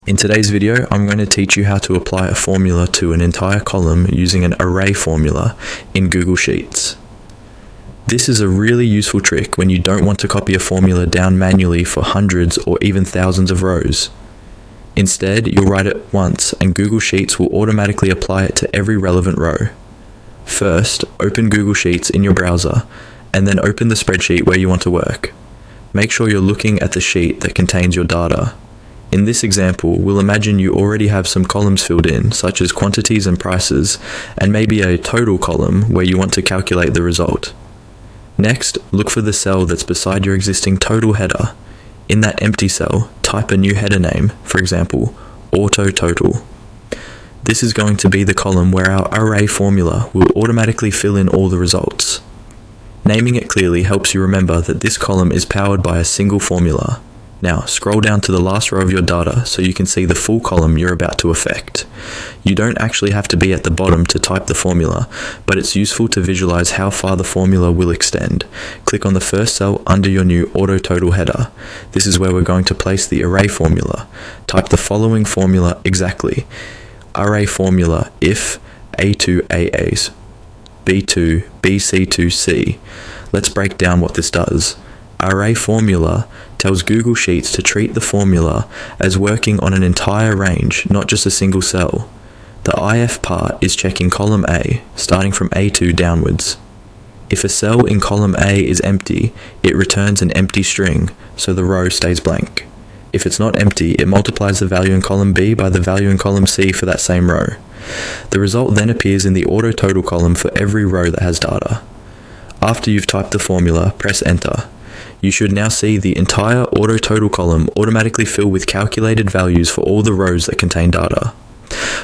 In today's video, I'm going to teach you how to apply a formula to an entire column using an array formula in Google Sheets. This is a really useful trick when you don't want to copy a formula down manually for hundreds or even thousands of rows. Instead, you'll write it once and Google Sheets will automatically apply it to every relevant row. First, open Google Sheets in your browser and then open the spreadsheet where you want to work. Make sure you're looking at the sheet that contains your data. In this example, we'll imagine you already have some columns filled in, such as quantities and prices, and maybe a total column where you want to calculate the result. Next, look for the cell that's beside your existing total header. In that empty cell, type a new header name, for example, auto total. This is going to be the column where our array formula will automatically fill in all the results. Naming it clearly helps you remember that this column is powered by a single formula. Now, scroll down to the last row of your data so you can see the full column you're about to affect. You don't actually have to be at the bottom to type the formula, but it's useful to visualize how far the formula will extend. Click on the first cell under your new auto total header. This is where we're going to place the array formula. Type the following formula exactly. Array formula if A2 AAs, B2 BC2 C. Let's break down what this does. Array formula tells Google Sheets to treat the formula as working on an entire range, not just a single cell. The IF part is checking column A, starting from A2 downwards. If a cell in column A is empty, it returns an empty string, so the row stays blank. If it's not empty, it multiplies the value in column B by the value in column C for that same row. The result then appears in the auto total column for every row that has data. After you've typed the formula, press enter. You should now see the entire auto total column automatically fill with calculated values for all the rows that contain data.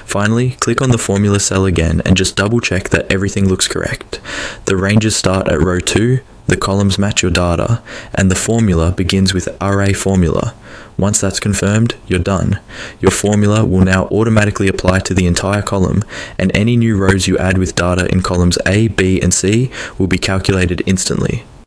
Finally, click on the formula cell again and just double check that everything looks correct. The ranges start at row 2, the columns match your data, and the formula begins with array formula. Once that's confirmed, you're done. Your formula will now automatically apply to the entire column, and any new rows you add with data in columns A, B, and C will be calculated instantly.